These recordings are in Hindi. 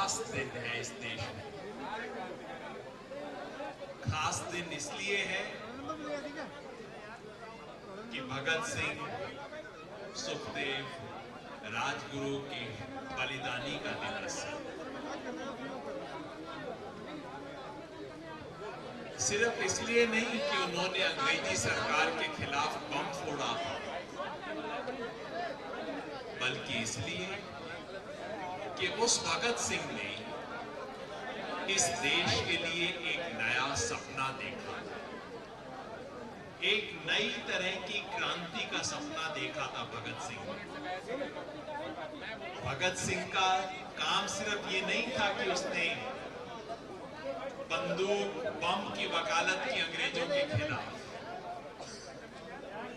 खास दिन है इस देश में। खास दिन इसलिए है कि भगत सिंह, सुखदेव, राजगुरु की बलिदानी का दिवस है। सिर्फ इसलिए नहीं कि उन्होंने अंग्रेजी सरकार के खिलाफ बम फोड़ा, बल्कि इसलिए कि उस भगत सिंह ने इस देश के लिए एक नया सपना देखा, एक नई तरह की क्रांति का सपना देखा था भगत सिंह ने। भगत सिंह का काम सिर्फ ये नहीं था कि उसने बंदूक बम की वकालत की अंग्रेजों के खिलाफ।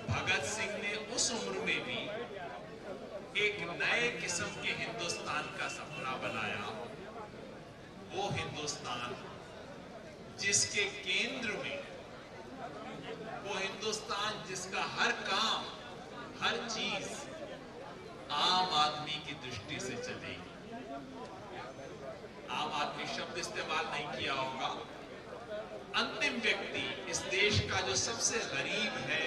भगत सिंह ने उस उम्र में भी एक नए किस्म के हिंदुस्तान का सपना बनाया, वो हिंदुस्तान जिसके केंद्र में, वो हिंदुस्तान जिसका हर काम, हर चीज आम आदमी की दृष्टि से चलेगी। आम आदमी शब्द इस्तेमाल नहीं किया होगा। अंतिम व्यक्ति, इस देश का जो सबसे गरीब है,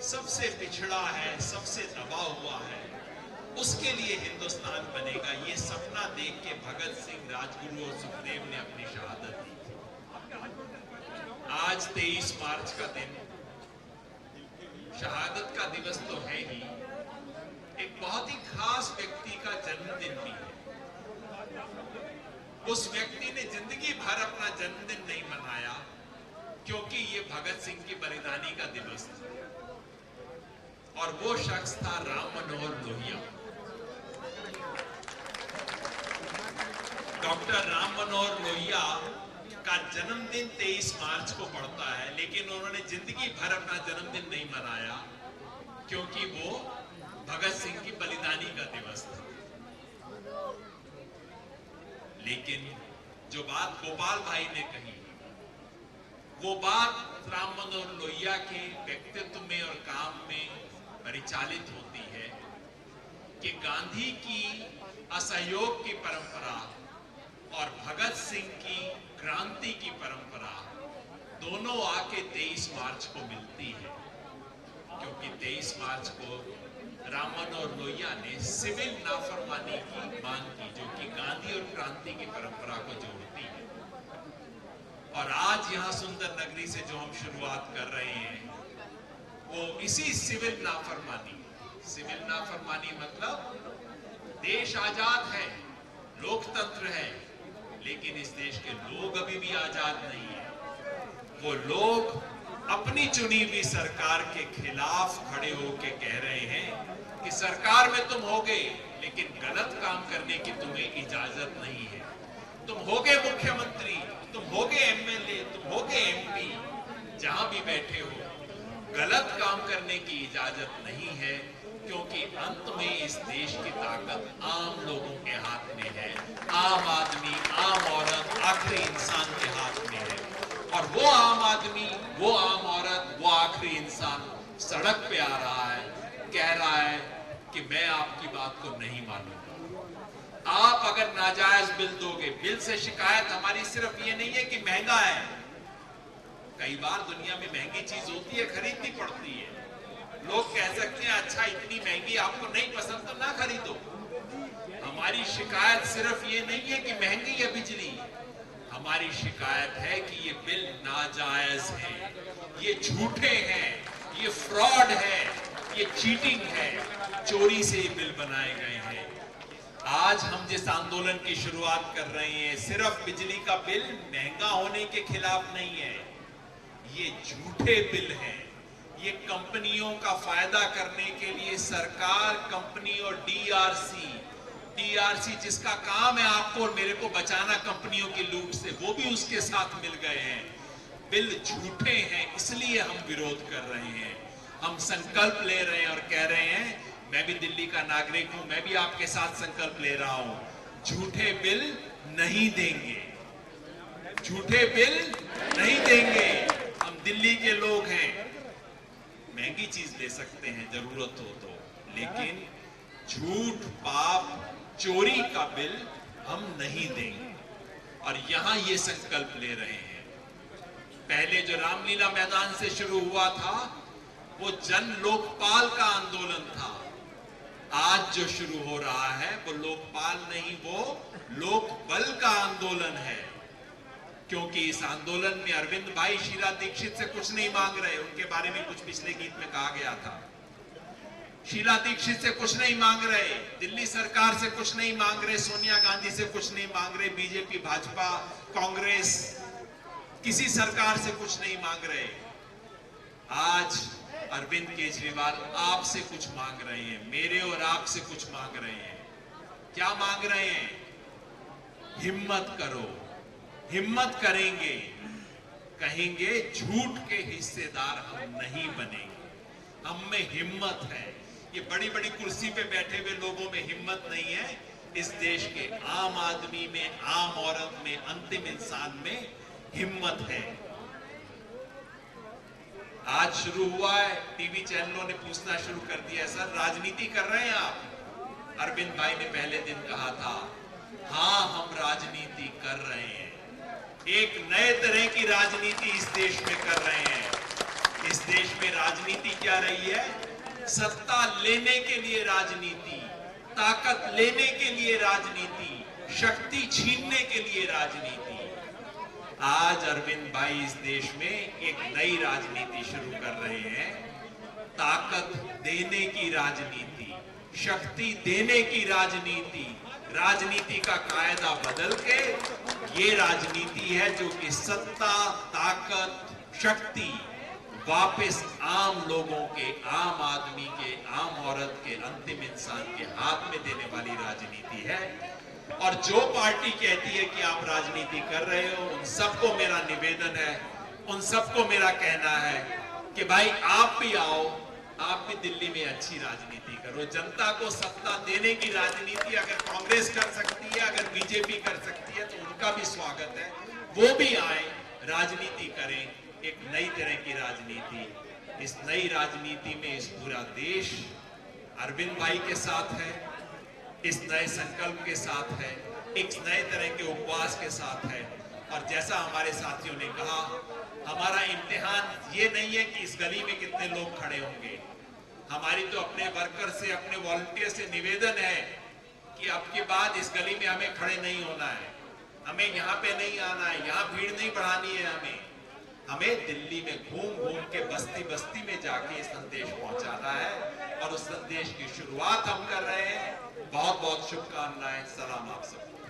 सबसे पिछड़ा है, सबसे दबा हुआ है, उसके लिए हिंदुस्तान बनेगा। ये सपना देख के भगत सिंह, राजगुरु और सुखदेव ने अपनी शहादत दी। आज 23 मार्च का दिन शहादत का दिवस तो है ही, एक बहुत ही खास व्यक्ति का जन्मदिन भी है। उस व्यक्ति ने जिंदगी भर अपना जन्मदिन नहीं मनाया क्योंकि ये भगत सिंह की बलिदानी का दिवस था, और वो शख्स था राम मनोहर लोहिया। डॉक्टर राम मनोहर लोहिया का जन्मदिन 23 मार्च को पड़ता है, लेकिन उन्होंने जिंदगी भर अपना जन्मदिन नहीं मनाया क्योंकि वो भगत सिंह की बलिदानी का दिवस था। लेकिन जो बात गोपाल भाई ने कही, वो बात राम मनोहर लोहिया के व्यक्तित्व में और काम में परिचालित होती है कि गांधी की असहयोग की परंपरा और भगत सिंह की क्रांति की परंपरा दोनों आके 23 मार्च को मिलती है, क्योंकि 23 मार्च को राम मनोहर लोहिया ने सिविल नाफरमानी की मांग की, जो कि गांधी और क्रांति की परंपरा को जोड़ती है। और आज यहां सुंदर नगरी से जो हम शुरुआत कर रहे हैं, वो इसी सिविल नाफरमानी मतलब देश आजाद है, लोकतंत्र है, लेकिन इस देश के लोग अभी भी आजाद नहीं है। वो लोग अपनी चुनी हुई सरकार के खिलाफ खड़े होकर कह रहे हैं कि सरकार में तुम होगे, लेकिन गलत काम करने की तुम्हें इजाजत नहीं है। तुम होगे मुख्यमंत्री, तुम होगे एमएलए, तुम होगे एमपी, जहां भी बैठे हो, गलत काम करने की इजाजत नहीं है, क्योंकि अंत में इस देश की ताकत आम लोगों के हाथ में है। आम आदमी, आम औरत, आखिरी इंसान के हाथ में है। और वो आम आदमी, वो आम औरत, वो आखिरी इंसान सड़क पे आ रहा है, कह रहा है कि मैं आपकी बात को नहीं मानूंगा। आप अगर नाजायज बिल दोगे, बिल से शिकायत हमारी सिर्फ ये नहीं है कि महंगा है। कई बार दुनिया में महंगी चीज होती है, खरीदनी पड़ती है। लोग कह सकते हैं अच्छा इतनी महंगी आपको नहीं पसंद तो ना खरीदो। हमारी शिकायत सिर्फ ये नहीं है कि महंगी है बिजली, हमारी शिकायत है कि ये बिल नाजायज है, ये झूठे हैं, ये फ्रॉड है, ये चीटिंग है, चोरी से ये बिल बनाए गए हैं। आज हम जिस आंदोलन की शुरुआत कर रहे हैं, सिर्फ बिजली का बिल महंगा होने के खिलाफ नहीं है, ये झूठे बिल हैं। ये कंपनियों का फायदा करने के लिए सरकार, कंपनी और डीआरसी जिसका काम है आपको और मेरे को बचाना कंपनियों की लूट से, वो भी उसके साथ मिल गए हैं। बिल झूठे हैं, इसलिए हम विरोध कर रहे हैं। हम संकल्प ले रहे हैं और कह रहे हैं, मैं भी दिल्ली का नागरिक हूं, मैं भी आपके साथ संकल्प ले रहा हूं, झूठे बिल नहीं देंगे, झूठे बिल नहीं देंगे। हम दिल्ली के लोग हैं, महंगी चीज ले सकते हैं जरूरत हो तो, लेकिन झूठ, पाप, चोरी का बिल हम नहीं देंगे। और यहां ये संकल्प ले रहे हैं। पहले जो रामलीला मैदान से शुरू हुआ था वो जन लोकपाल का आंदोलन था। आज जो शुरू हो रहा है वो लोकपाल नहीं, वो लोकबल का आंदोलन है। क्योंकि इस आंदोलन में अरविंद भाई शीला दीक्षित से कुछ नहीं मांग रहे। उनके बारे में कुछ पिछले गीत में कहा गया था। शीला दीक्षित से कुछ नहीं मांग रहे, दिल्ली सरकार से कुछ नहीं मांग रहे, सोनिया गांधी से कुछ नहीं मांग रहे, बीजेपी, भाजपा, कांग्रेस, किसी सरकार से कुछ नहीं मांग रहे। आज अरविंद केजरीवाल आपसे कुछ मांग रहे हैं, मेरे और आपसे कुछ मांग रहे हैं। क्या मांग रहे हैं? हिम्मत करो, हिम्मत करेंगे, कहेंगे झूठ के हिस्सेदार हम नहीं बनेंगे। हम में हिम्मत है। ये बड़ी बड़ी कुर्सी पे बैठे हुए लोगों में हिम्मत नहीं है। इस देश के आम आदमी में, आम औरत में, अंतिम इंसान में हिम्मत है। आज शुरू हुआ है, टीवी चैनलों ने पूछना शुरू कर दिया, सर राजनीति कर रहे हैं आप? अरविंद भाई ने पहले दिन कहा था, हाँ हम राजनीति कर रहे हैं। एक नए तरह की राजनीति इस देश में कर रहे हैं। इस देश में राजनीति क्या रही है? सत्ता लेने के लिए राजनीति, ताकत लेने के लिए राजनीति, शक्ति छीनने के लिए राजनीति। आज अरविंद भाई इस देश में एक नई राजनीति शुरू कर रहे हैं। ताकत देने की राजनीति, शक्ति देने की राजनीति, राजनीति का कायदा बदल के ये राजनीति है जो कि सत्ता, ताकत, शक्ति वापस आम लोगों के, आम आदमी के, आम औरत के, अंतिम इंसान के हाथ में देने वाली राजनीति है। और जो पार्टी कहती है कि आप राजनीति कर रहे हो, उन सबको मेरा निवेदन है, उन सबको मेरा कहना है कि भाई आप भी आओ, आप भी दिल्ली में अच्छी राजनीति करो। जनता को सत्ता देने की राजनीति अगर कांग्रेस कर सकती है, अगर बीजेपी कर सकती है तो उनका भी स्वागत है। वो भी आए, राजनीति करें, एक नई तरह की राजनीति। इस नई राजनीति में इस पूरा देश अरविंद भाई के साथ है, इस नए संकल्प के साथ है, एक नए तरह के उपवास के साथ है। और जैसा हमारे साथियों ने कहा, हमारा इम्तिहान ये नहीं है कि इस गली में कितने लोग खड़े होंगे। हमारी तो अपने वर्कर से, अपने वॉलंटियर से निवेदन है कि अब के बाद इस गली में हमें खड़े नहीं होना है, हमें यहाँ पे नहीं आना है, यहाँ भीड़ नहीं बढ़ानी है। हमें दिल्ली में घूम घूम के बस्ती बस्ती में जाके ये संदेश पहुंचाना है। और उस संदेश की शुरुआत हम कर रहे हैं। बहुत बहुत शुभकामनाएं। सलाम आप सबको।